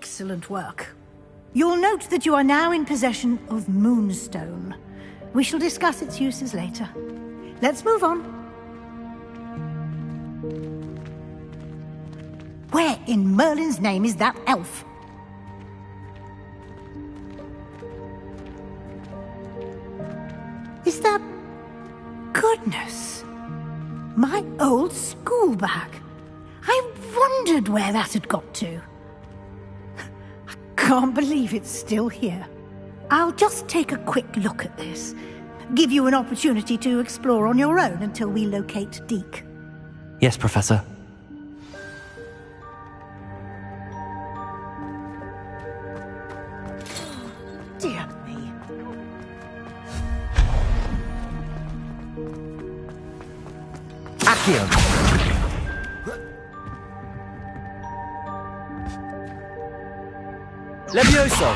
Excellent work. You'll note that you are now in possession of Moonstone. We shall discuss its uses later. Let's move on. Where in Merlin's name is that elf? Is that... Goodness! My old school bag. I wondered where that had got to. I can't believe it's still here. I'll just take a quick look at this. Give you an opportunity to explore on your own until we locate Deke. Yes, Professor. Dear me. Accio! Levioso!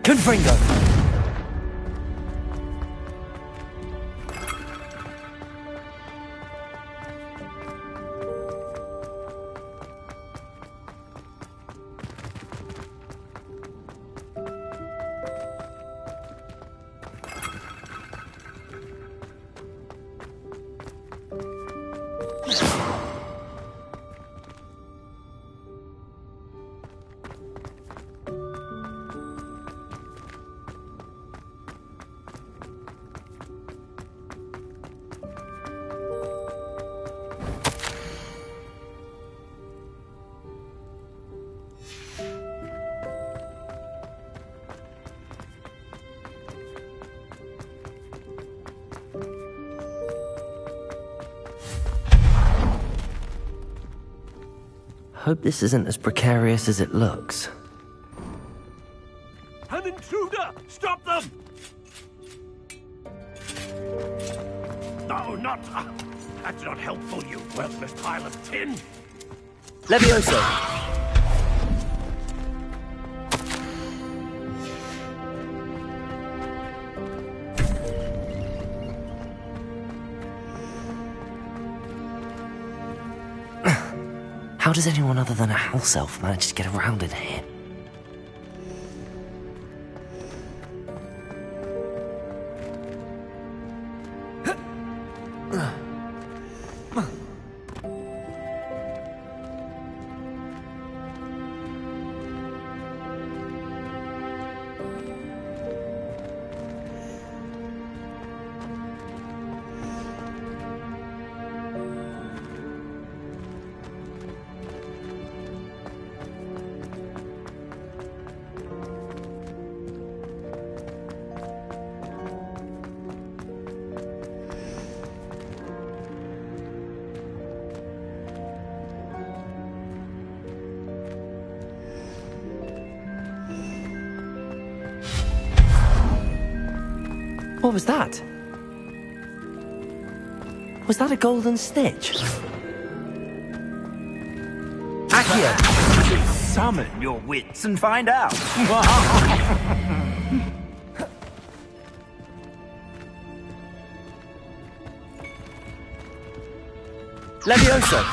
Confringo! Hope this isn't as precarious as it looks. An intruder! Stop them! No, not... that's not helpful, you worthless pile of tin! Levioso! How does anyone other than a house elf manage to get around in here? What was that? Was that a golden snitch? Accio! Summon your wits and find out. Levioso!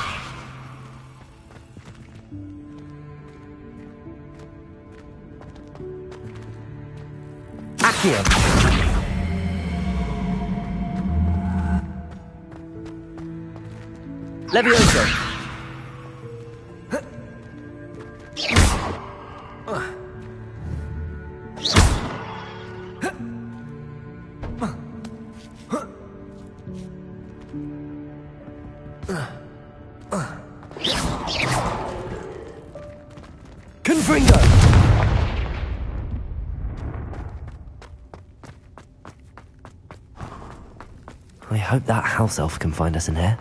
Accio! Levioso! Confringo! I hope that house elf can find us in here.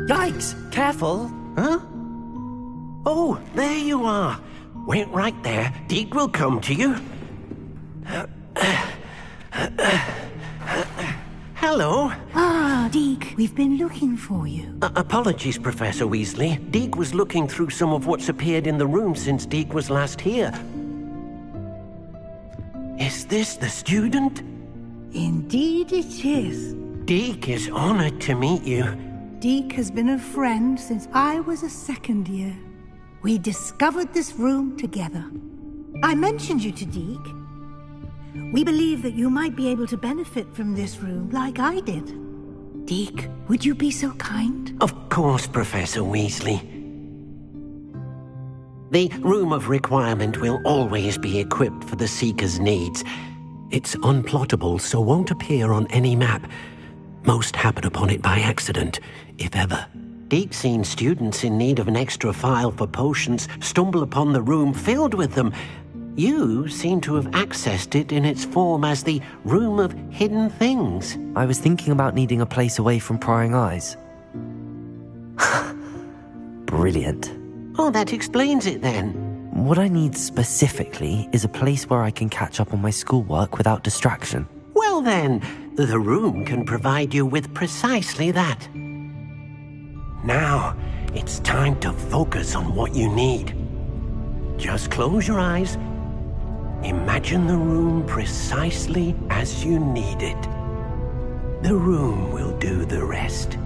Yikes! Careful! Huh? Oh, there you are. Wait right there. Deke will come to you. Hello. Ah, Deke, we've been looking for you. Apologies, Professor Weasley. Deke was looking through some of what's appeared in the room since Deke was last here. Is this the student? Indeed it is. Deke is honored to meet you. Deke has been a friend since I was a second year. We discovered this room together. I mentioned you to Deke. We believe that you might be able to benefit from this room like I did. Deke, would you be so kind? Of course, Professor Weasley. The Room of Requirement will always be equipped for the Seeker's needs. It's unplottable, so won't appear on any map. Most happen upon it by accident, if ever. Deke's seen students in need of an extra file for potions stumble upon the room filled with them. You seem to have accessed it in its form as the Room of Hidden Things. I was thinking about needing a place away from prying eyes. Brilliant. Oh, that explains it then. What I need specifically is a place where I can catch up on my schoolwork without distraction. Well then, the room can provide you with precisely that. Now, it's time to focus on what you need. Just close your eyes. Imagine the room precisely as you need it. The room will do the rest.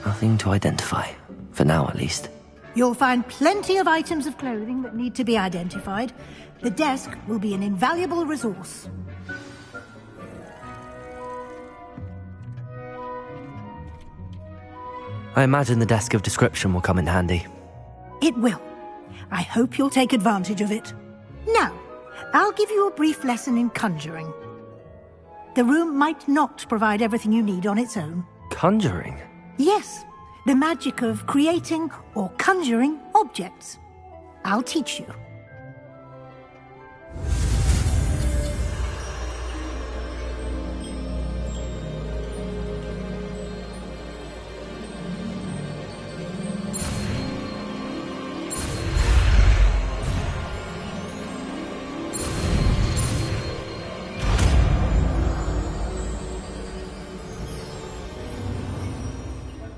Nothing to identify. For now, at least. You'll find plenty of items of clothing that need to be identified. The desk will be an invaluable resource. I imagine the desk of description will come in handy. It will. I hope you'll take advantage of it. Now, I'll give you a brief lesson in conjuring. The room might not provide everything you need on its own. Conjuring? Yes, the magic of creating or conjuring objects. I'll teach you.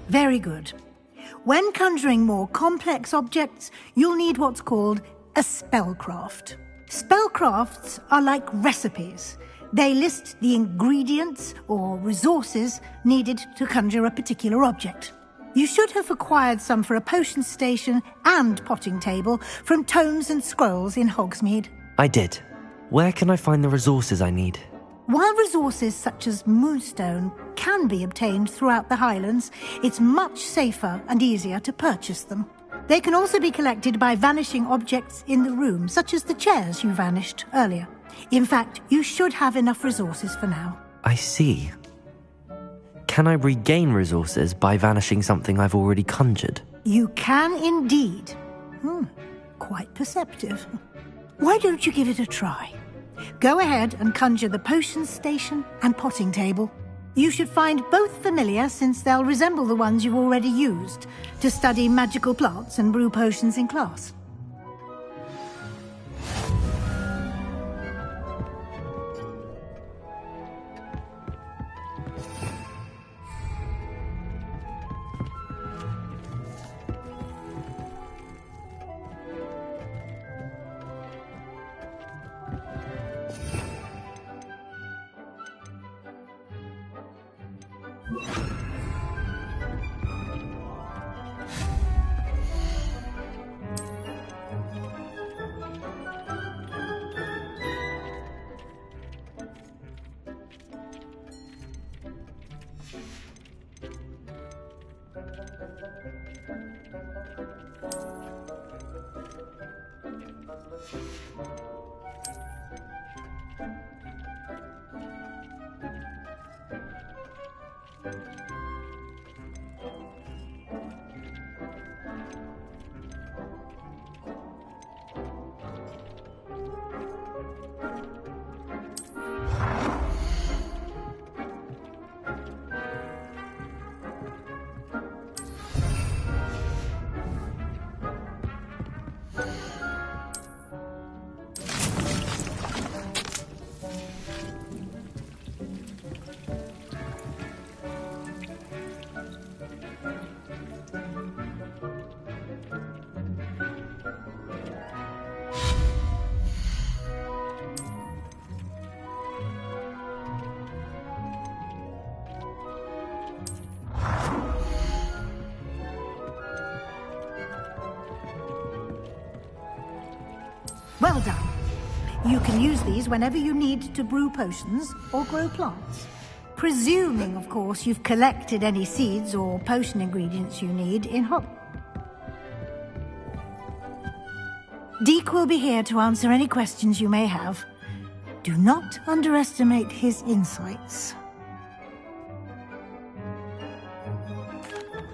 Very good. When conjuring more complex objects, you'll need what's called a spellcraft. Spellcrafts are like recipes. They list the ingredients or resources needed to conjure a particular object. You should have acquired some for a potion station and potting table from tomes and scrolls in Hogsmeade. I did. Where can I find the resources I need? While resources such as moonstone can be obtained throughout the Highlands, it's much safer and easier to purchase them. They can also be collected by vanishing objects in the room, such as the chairs you vanished earlier. In fact, you should have enough resources for now. I see. Can I regain resources by vanishing something I've already conjured? You can indeed. Quite perceptive. Why don't you give it a try? Go ahead and conjure the potion station and potting table. You should find both familiar, since they'll resemble the ones you've already used to study magical plants and brew potions in class. Well done. You can use these whenever you need to brew potions or grow plants. Presuming, of course, you've collected any seeds or potion ingredients you need in Deek will be here to answer any questions you may have. Do not underestimate his insights.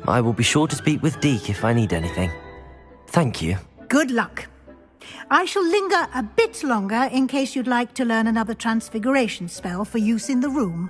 I will be sure to speak with Deek if I need anything. Thank you. Good luck. I shall linger a bit longer in case you'd like to learn another transfiguration spell for use in the room.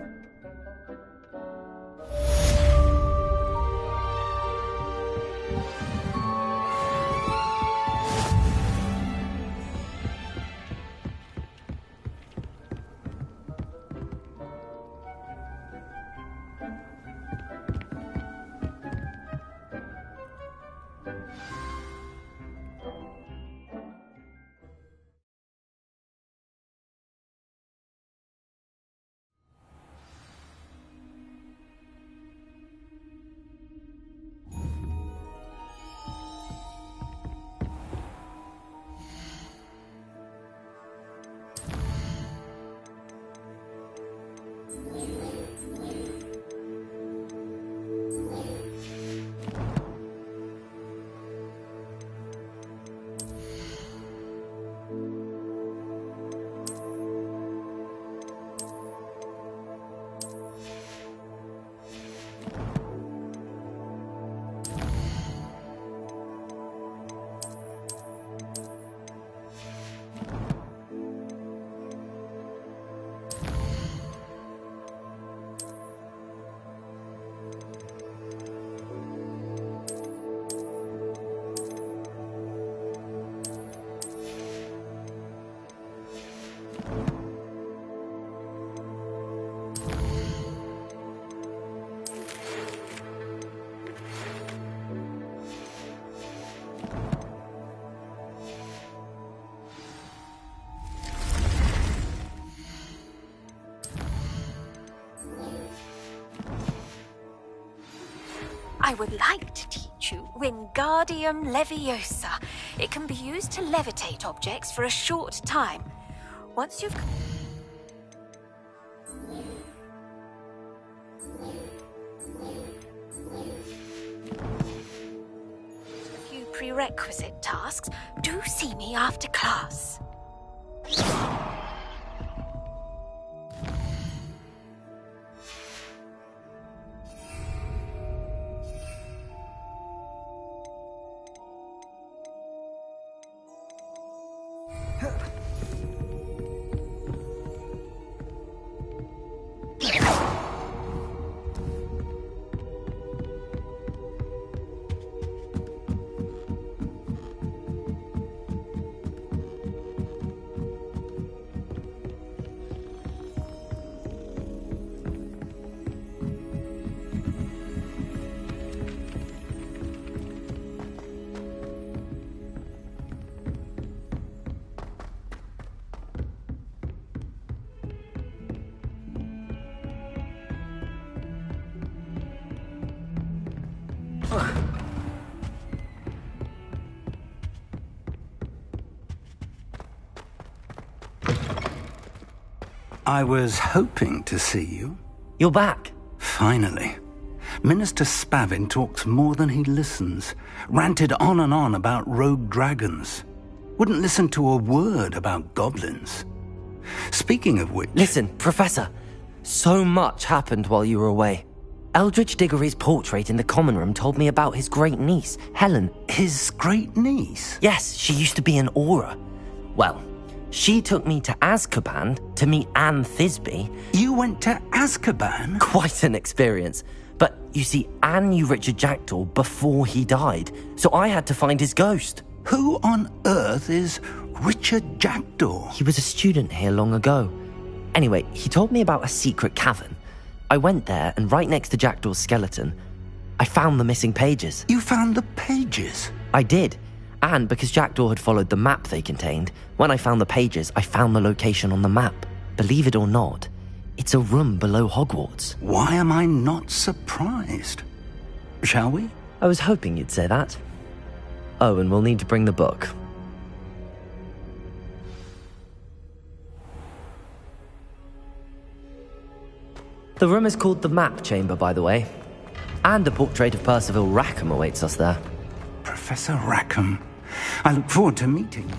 I would like to teach you Wingardium Leviosa. It can be used to levitate objects for a short time. Once you've... a few prerequisite tasks, do see me after class. I was hoping to see you. You're back. Finally. Minister Spavin talks more than he listens. Ranted on and on about rogue dragons. Wouldn't listen to a word about goblins. Speaking of which... Listen, Professor. So much happened while you were away. Eldridge Diggory's portrait in the common room told me about his great niece, Helen. His great niece? Yes, she used to be an Auror. Well, she took me to Azkaban to meet Anne Thisbe. You went to Azkaban? Quite an experience. But you see, Anne knew Richard Jackdaw before he died, so I had to find his ghost. Who on earth is Richard Jackdaw? He was a student here long ago. Anyway, he told me about a secret cavern. I went there, and right next to Jackdaw's skeleton, I found the missing pages. You found the pages? I did. And because Jackdaw had followed the map they contained, when I found the pages, I found the location on the map. Believe it or not, it's a room below Hogwarts. Why am I not surprised? Shall we? I was hoping you'd say that. Oh, and we'll need to bring the book. The room is called the Map Chamber, by the way. And a portrait of Percival Rackham awaits us there. Professor Rackham. I look forward to meeting.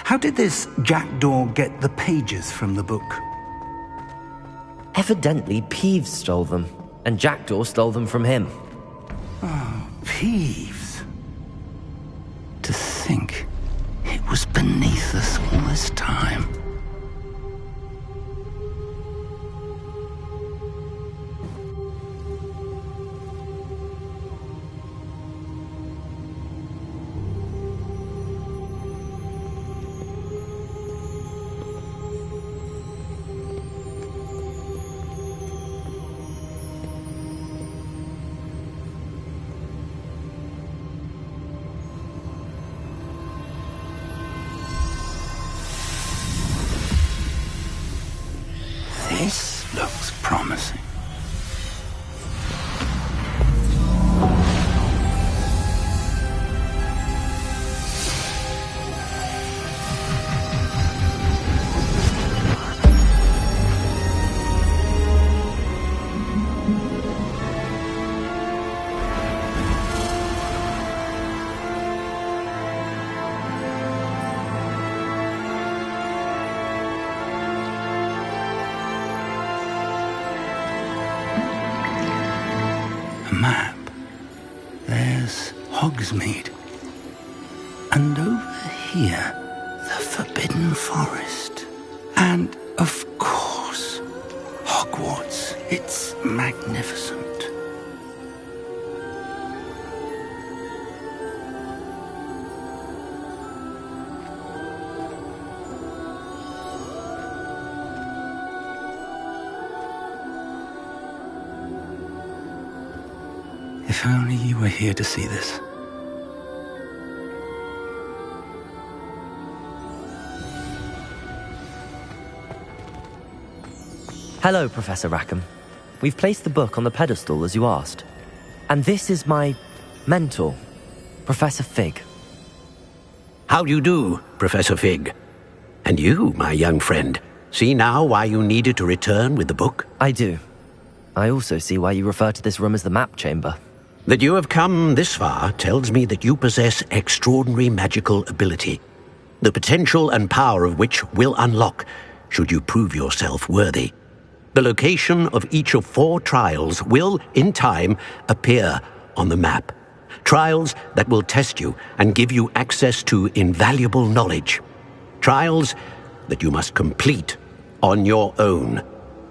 How did this Jackdaw get the pages from the book? Evidently, Peeves stole them, and Jackdaw stole them from him. Oh, Peeves. To think it was beneath us all this time. This looks promising. Map. There's Hogsmeade. And over here, the Forbidden Forest. And, of course, Hogwarts. It's magnificent. If only you were here to see this. Hello, Professor Rackham. We've placed the book on the pedestal as you asked. And this is my mentor, Professor Fig. How do you do, Professor Fig? And you, my young friend, see now why you needed to return with the book? I do. I also see why you refer to this room as the map chamber. That you have come this far tells me that you possess extraordinary magical ability, the potential and power of which will unlock should you prove yourself worthy. The location of each of 4 trials will, in time, appear on the map. Trials that will test you and give you access to invaluable knowledge. Trials that you must complete on your own.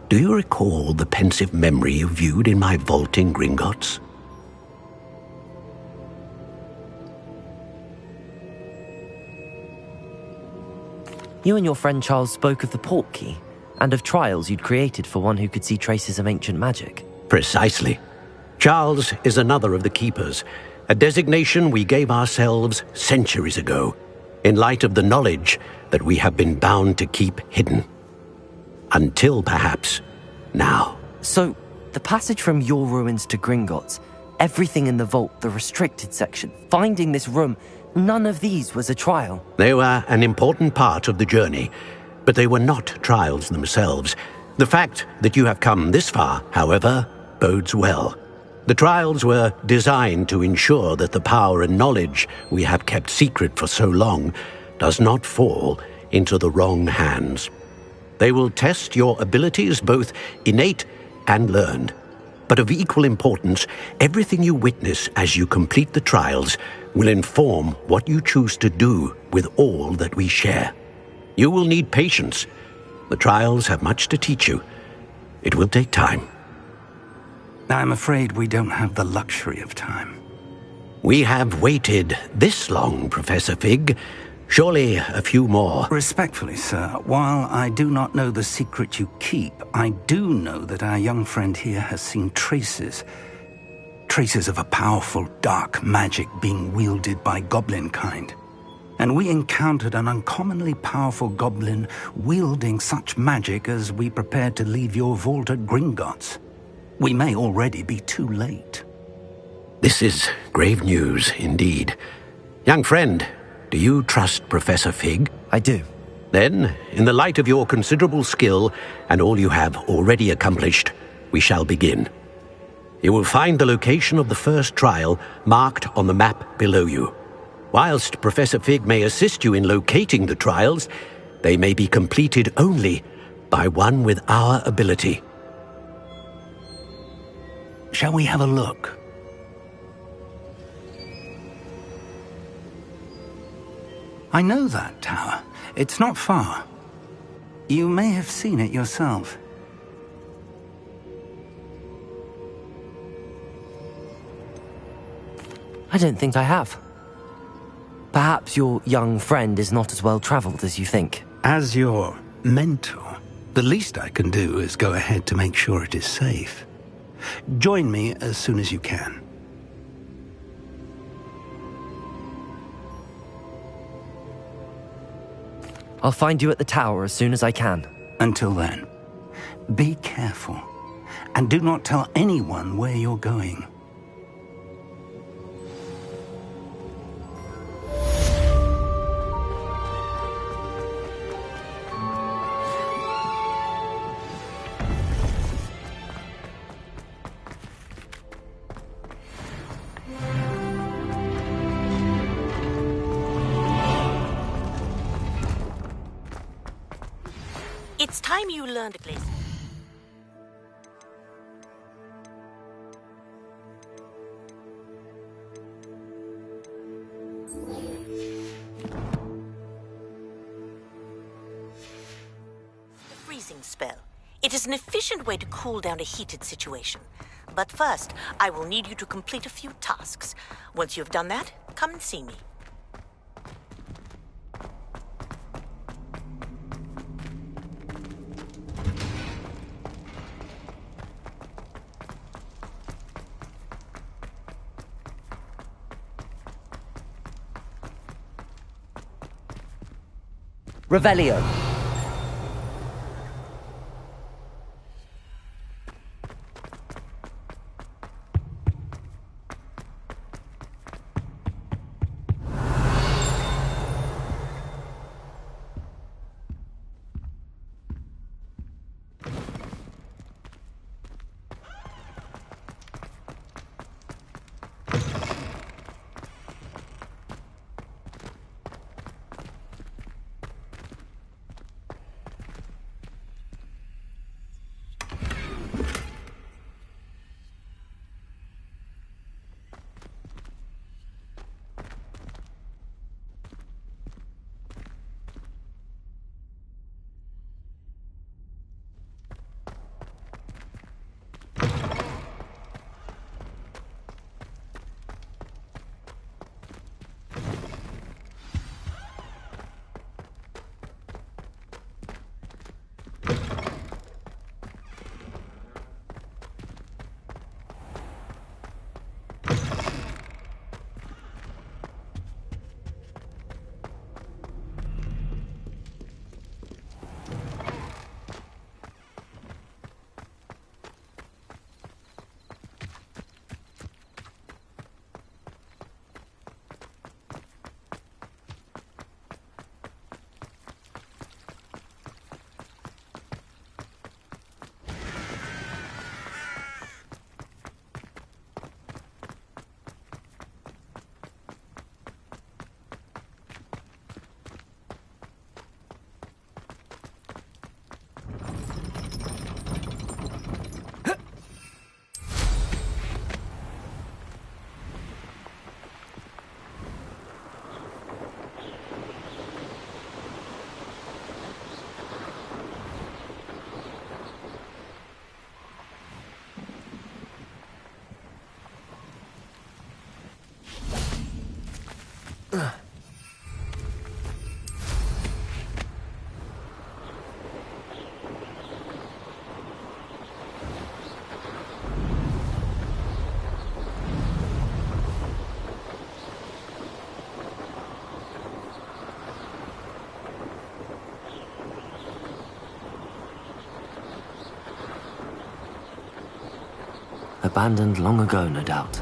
Do you recall the pensive memory you viewed in my vault in Gringotts? You and your friend Charles spoke of the portkey, and of trials you'd created for one who could see traces of ancient magic. Precisely. Charles is another of the Keepers, a designation we gave ourselves centuries ago, in light of the knowledge that we have been bound to keep hidden. Until, perhaps, now. So, the passage from your ruins to Gringotts, everything in the vault, the restricted section, finding this room, none of these was a trial. They were an important part of the journey, but they were not trials themselves. The fact that you have come this far, however, bodes well. The trials were designed to ensure that the power and knowledge we have kept secret for so long does not fall into the wrong hands. They will test your abilities, both innate and learned. But of equal importance, everything you witness as you complete the trials will inform what you choose to do with all that we share. You will need patience. The trials have much to teach you. It will take time. I'm afraid we don't have the luxury of time. We have waited this long, Professor Fig. Surely a few more. Respectfully, sir, while I do not know the secret you keep, I do know that our young friend here has seen traces of a powerful dark magic being wielded by goblin kind. And we encountered an uncommonly powerful goblin wielding such magic as we prepared to leave your vault at Gringotts. We may already be too late. This is grave news indeed. Young friend, do you trust Professor Fig? I do. Then, in the light of your considerable skill and all you have already accomplished, we shall begin. You will find the location of the first trial marked on the map below you. Whilst Professor Fig may assist you in locating the trials, they may be completed only by one with our ability. Shall we have a look? I know that tower. It's not far. You may have seen it yourself. I don't think I have. Perhaps your young friend is not as well traveled as you think. As your mentor, the least I can do is go ahead to make sure it is safe. Join me as soon as you can. I'll find you at the tower as soon as I can. Until then, be careful, and do not tell anyone where you're going. It's time you learned a place. The freezing spell. It is an efficient way to cool down a heated situation. But first, I will need you to complete a few tasks. Once you've done that, come and see me. Revelio. Abandoned long ago, no doubt.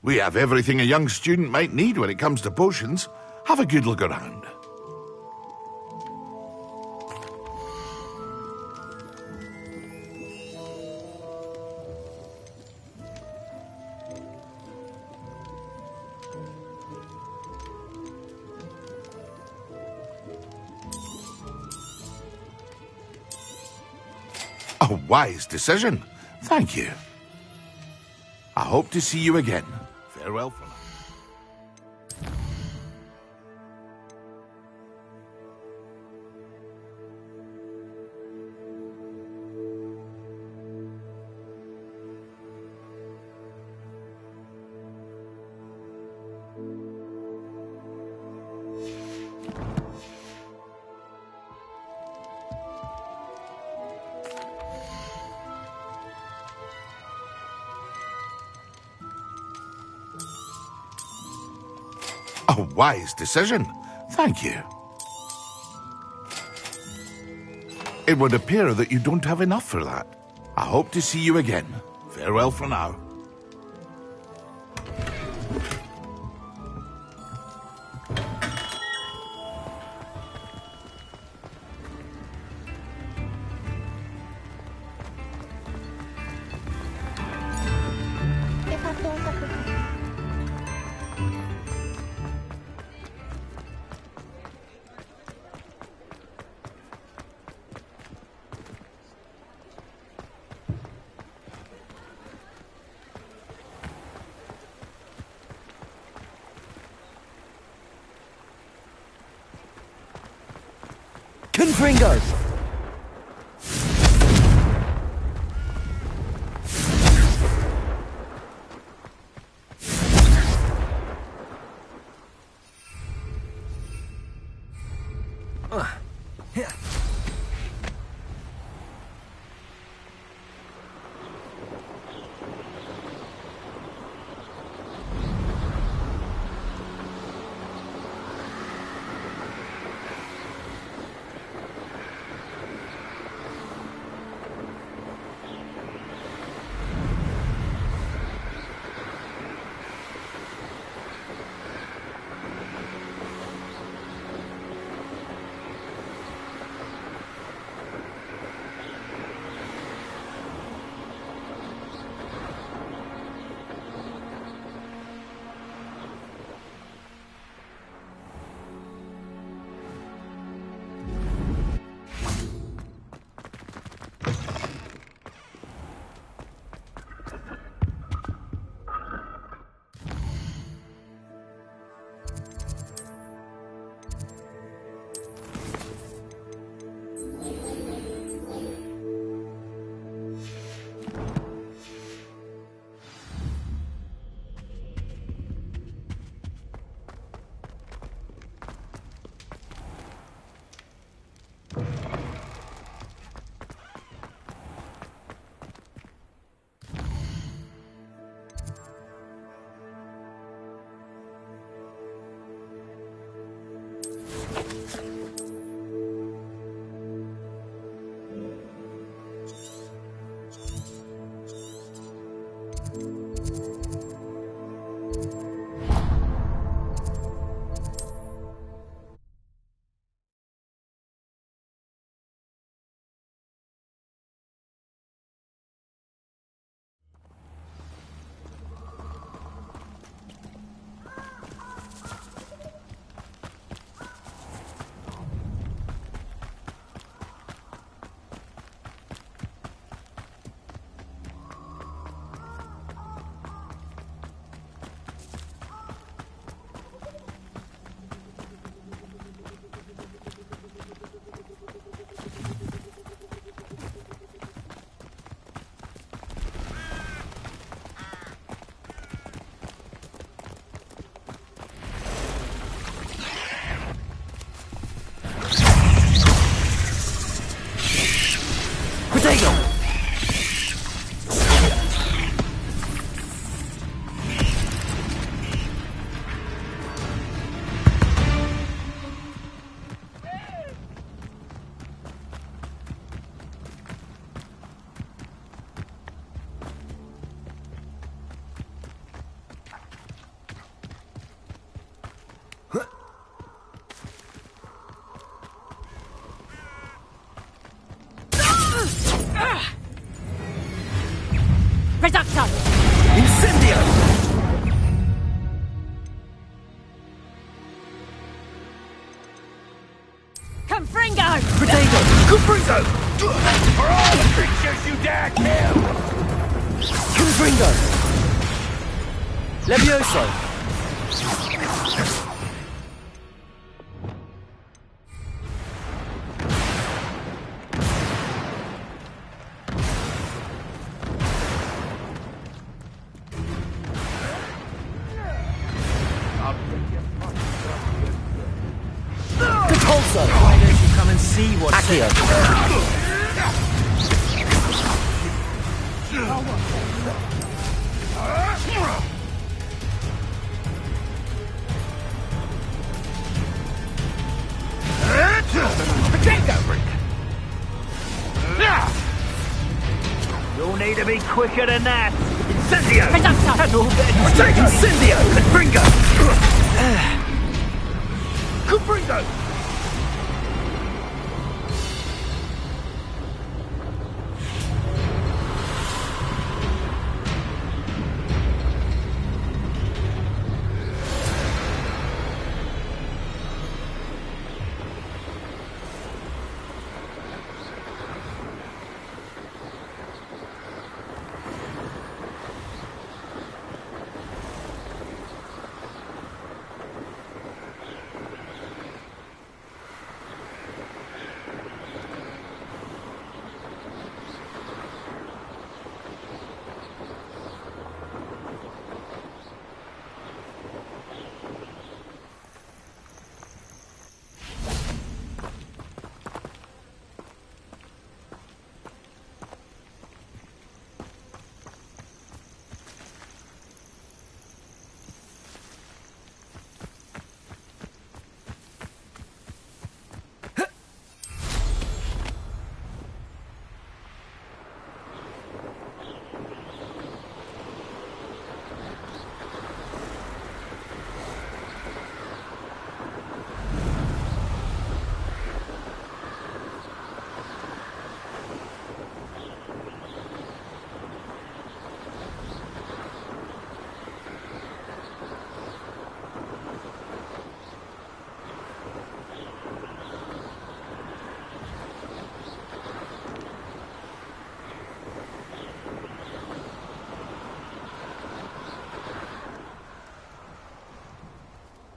We have everything a young student might need when it comes to potions. Have a good look around. A wise decision. Thank you. I hope to see you again. Farewell for now. A wise decision. Thank you. It would appear that you don't have enough for that. I hope to see you again. Farewell for now. Confringos! Reducto! Incendio! Confringo! Potato! Confringo! For all the creatures you dare kill! Confringo! Levioso! Why don't you come and see what's Accio! You'll need to be quicker than that. Incendio! Reducto! And all that. Incendio! Confringo! Confringo!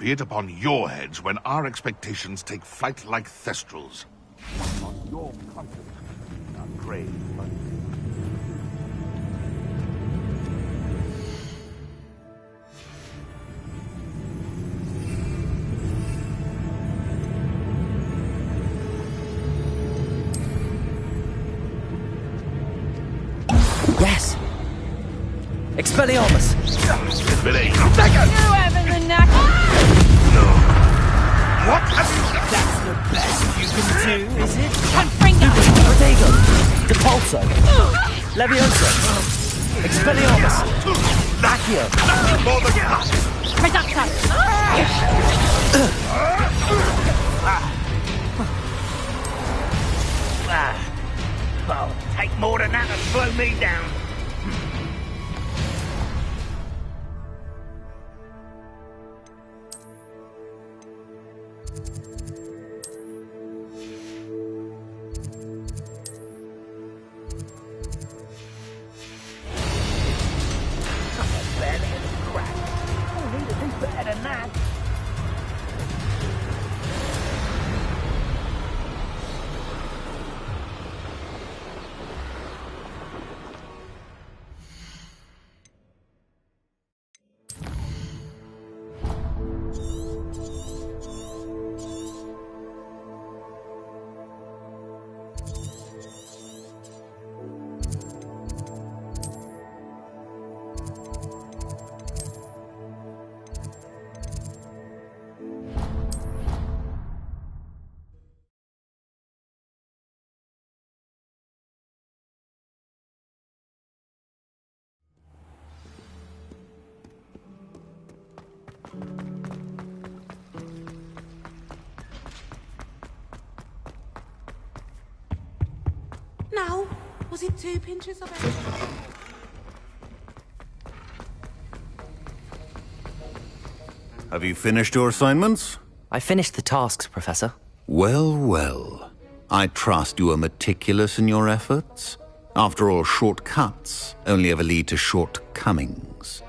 Be it upon your heads when our expectations take flight like thestrals. On your confidence, not grave, but... Yes! Expelliarmus! Billy! You having the knack? No! What have you done? That's the Best you can do, is it? Confringo! Protego! Depulso! Levioso! Expelliarmus! Accio! More than that! Reducto! Well, take more than that to slow me down. Barely a crack. I need to do better than that. Now, was it 2 pinches of it? Have you finished your assignments? I finished the tasks, Professor. Well, well. I trust you are meticulous in your efforts. After all, shortcuts only ever lead to shortcomings.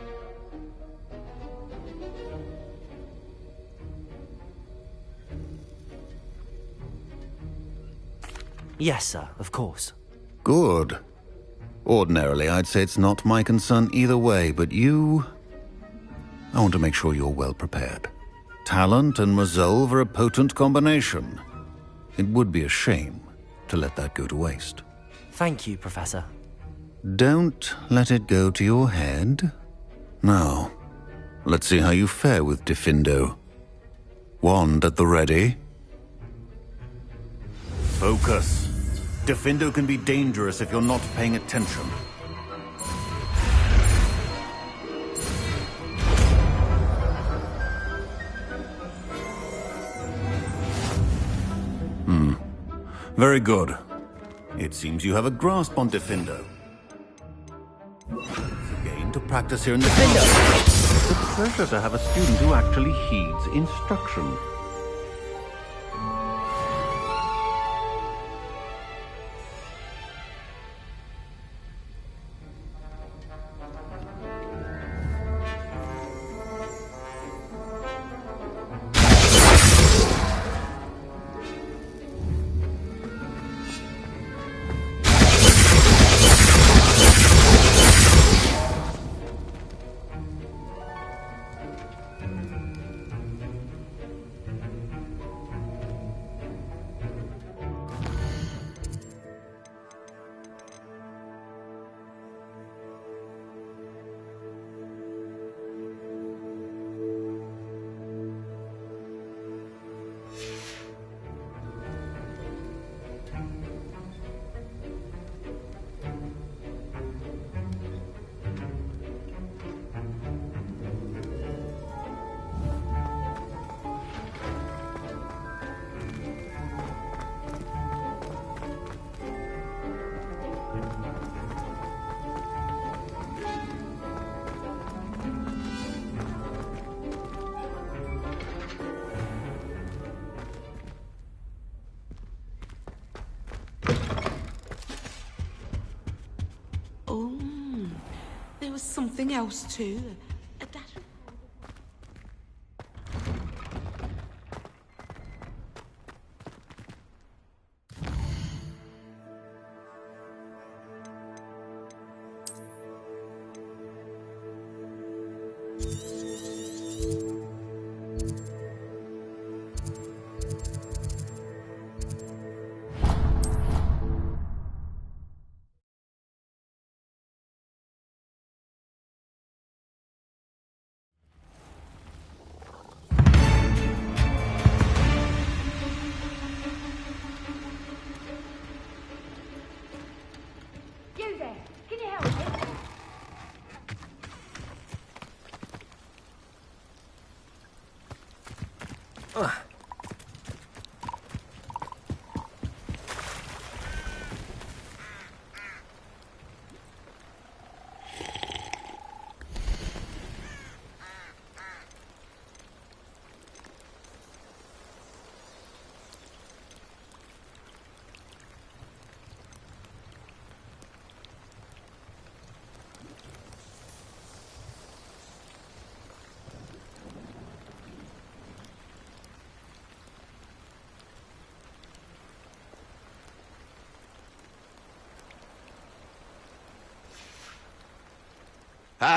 Yes, sir, of course. Good. Ordinarily, I'd say it's not my concern either way, but you... I want to make sure you're well prepared. Talent and resolve are a potent combination. It would be a shame to let that go to waste. Thank you, Professor. Don't let it go to your head. Now, let's see how you fare with Diffindo. Wand at the ready. Focus. Diffindo can be dangerous if you're not paying attention. Very good. It seems you have a grasp on Diffindo. Again, to practice here in the Diffindo! It's a pleasure to have a student who actually heeds instruction. Oh, there was something else too. A dash of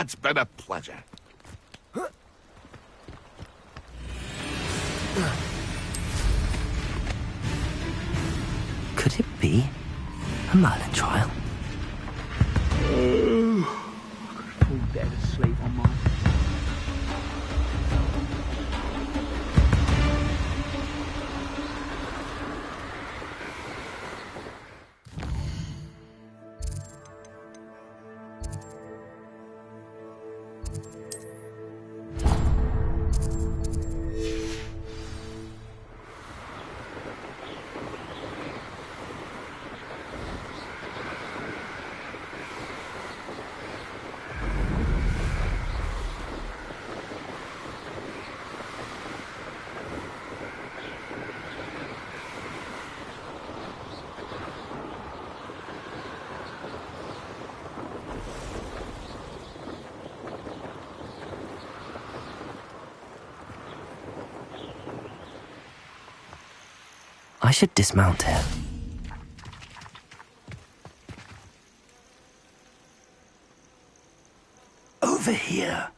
It's been a pleasure. Could it be a Merlin trial? I could fall dead asleep on mine. I should dismount here. Over here.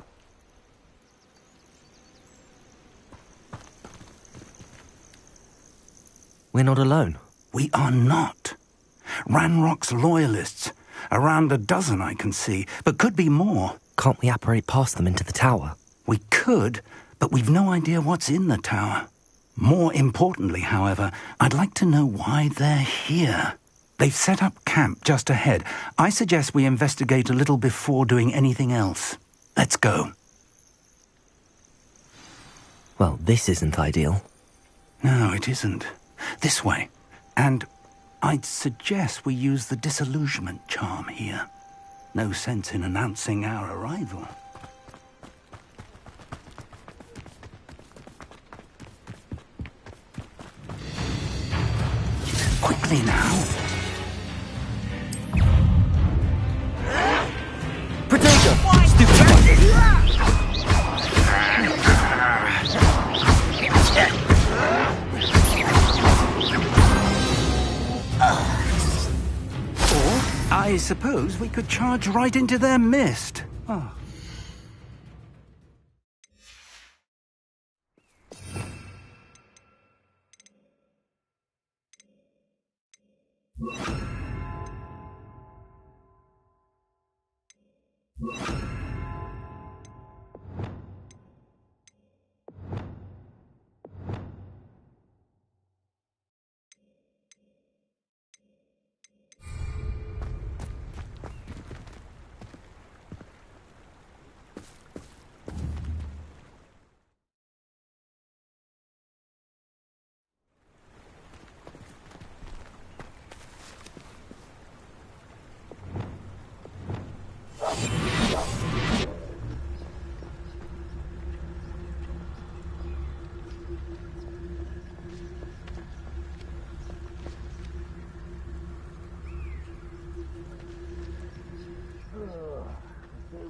We're not alone. We are not. Ranrock's loyalists. Around a dozen I can see, but could be more. Can't we apparate past them into the tower? We could, but we've no idea what's in the tower. More importantly, however, I'd like to know why they're here. They've set up camp just ahead. I suggest we investigate a little before doing anything else. Let's go. Well, this isn't ideal. No, it isn't. This way. And I'd suggest we use the disillusionment charm here. No sense in announcing our arrival. Quickly now. Potato! Stupid! I suppose we could charge right into their mist. Oh.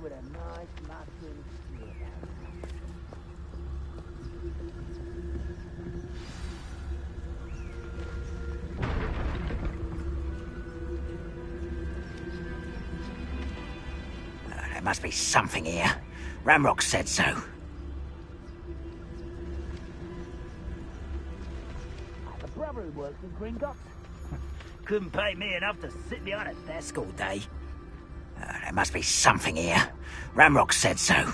With a nice Latin There must be something here. Ramrock said so. A brother who works in Gringotts. Couldn't pay me enough to sit behind a desk all day. There must be something here. Ramrock said so.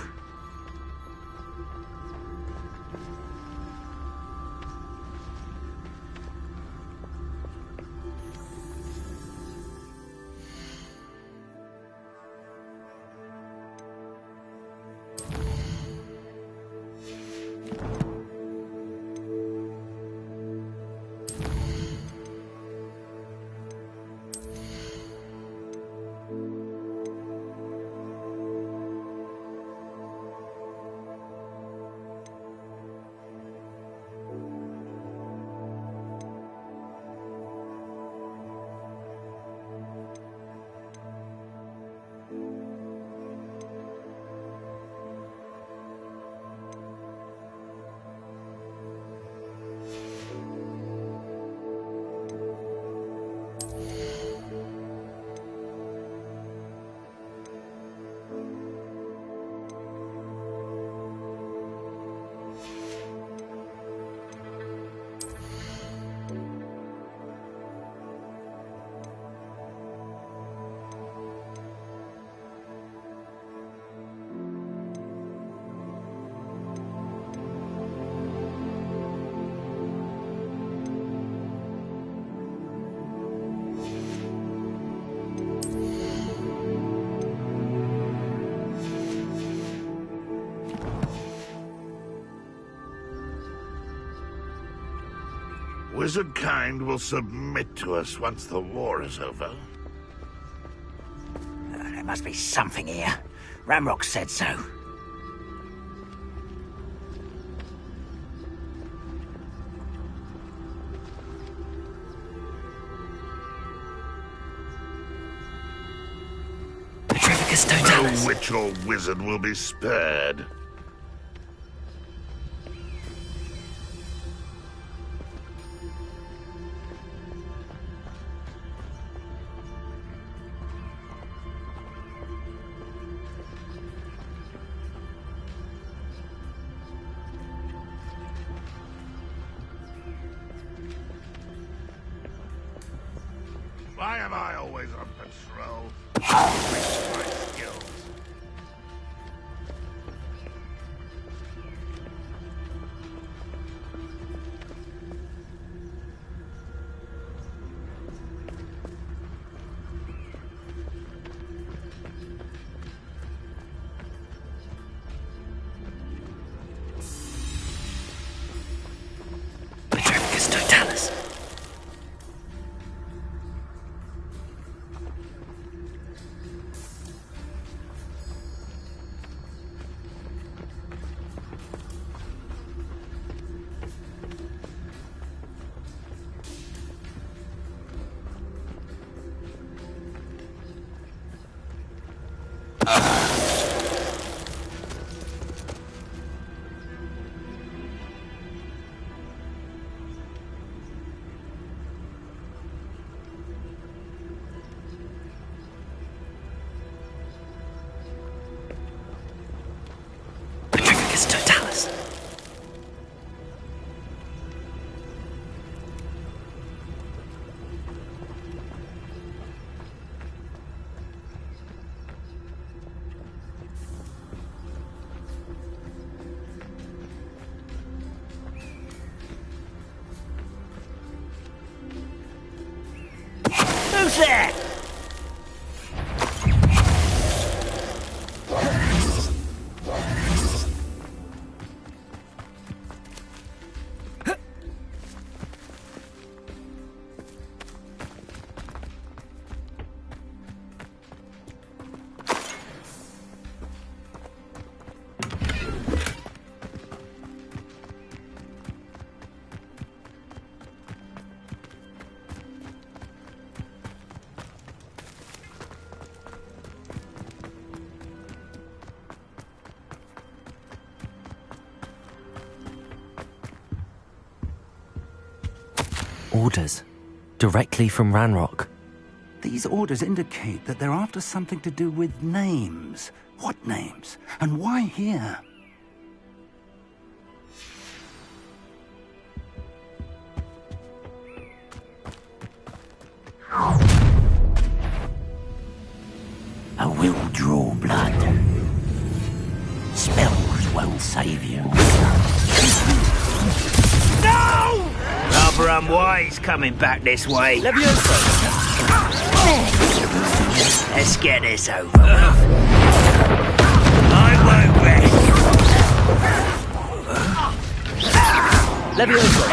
Wizard kind will submit to us once the war is over. There must be something here. Ramrock said so. No witch or wizard will be spared. Why am I always on patrol? Waste my skills. Petrificus totalis. Petrificus totalis. Who's there? Orders. Directly from Ranrock. These orders indicate that they're after something to do with names. What names? And why here? I will draw blood. Spells won't save you. No! Rather unwise coming back this way. Let's get this over with. I won't rest. Levioso.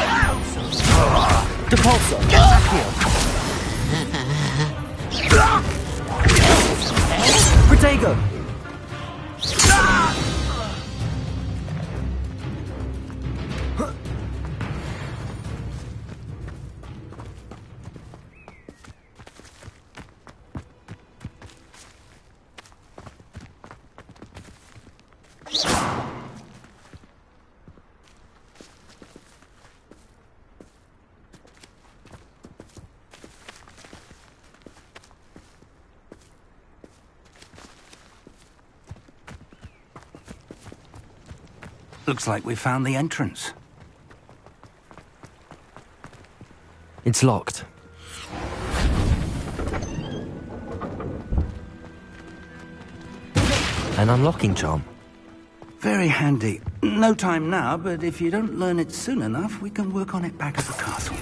Depulso. Accio. Protego. Looks like we found the entrance. It's locked. An unlocking charm. Very handy. No time now, but if you don't learn it soon enough, we can work on it back at the castle.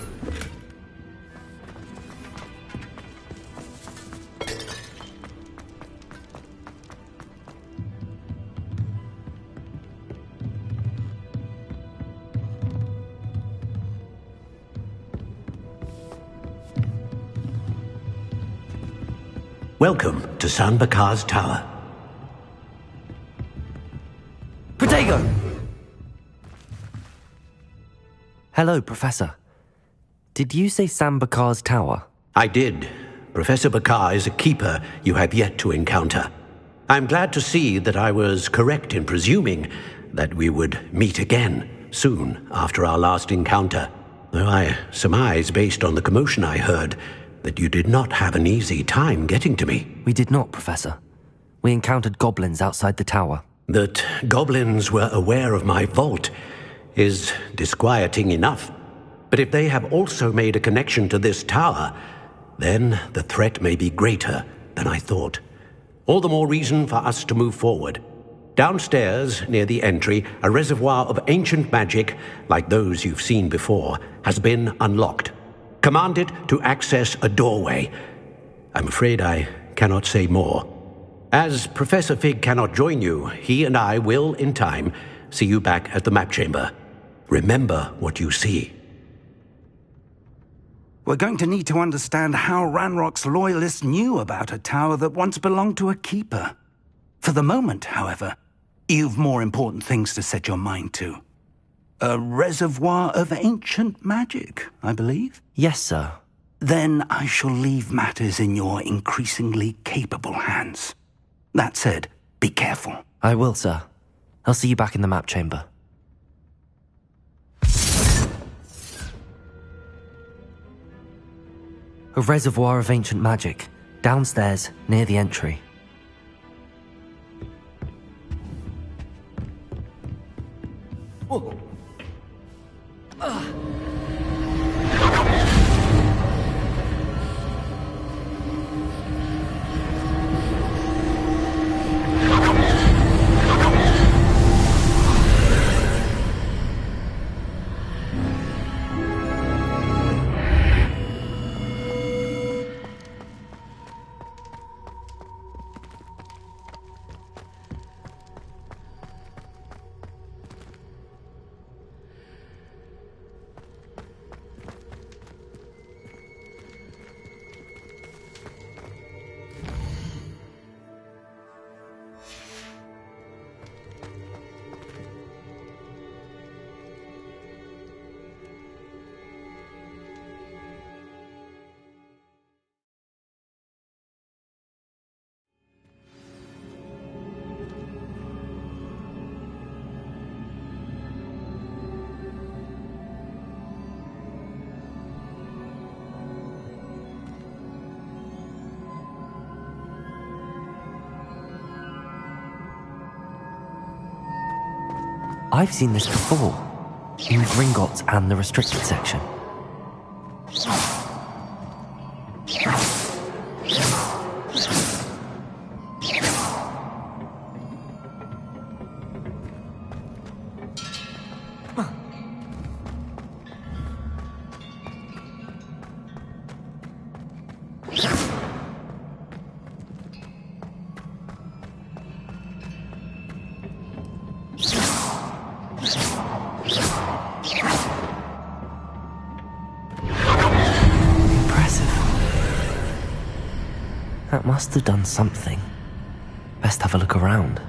Welcome to San Bakar's Tower. Protego! Hello, Professor. Did you say San Bakar's Tower? I did. Professor Bakar is a keeper you have yet to encounter. I'm glad to see that I was correct in presuming that we would meet again soon after our last encounter, though I surmise, based on the commotion I heard, that you did not have an easy time getting to me. We did not, Professor. We encountered goblins outside the tower. That goblins were aware of my vault is disquieting enough. But if they have also made a connection to this tower, then the threat may be greater than I thought. All the more reason for us to move forward. Downstairs, near the entry, a reservoir of ancient magic, like those you've seen before, has been unlocked. Command it to access a doorway. I'm afraid I cannot say more. As Professor Fig cannot join you, he and I will, in time, see you back at the map chamber. Remember what you see. We're going to need to understand how Ranrock's loyalists knew about a tower that once belonged to a keeper. For the moment, however, you've more important things to set your mind to. A reservoir of ancient magic, I believe? Yes, sir. Then I shall leave matters in your increasingly capable hands. That said, be careful. I will, sir. I'll see you back in the map chamber. A reservoir of ancient magic, downstairs, near the entry. Whoa. I've seen this before, in Gringotts and the restricted section. That must have done something. Best have a look around.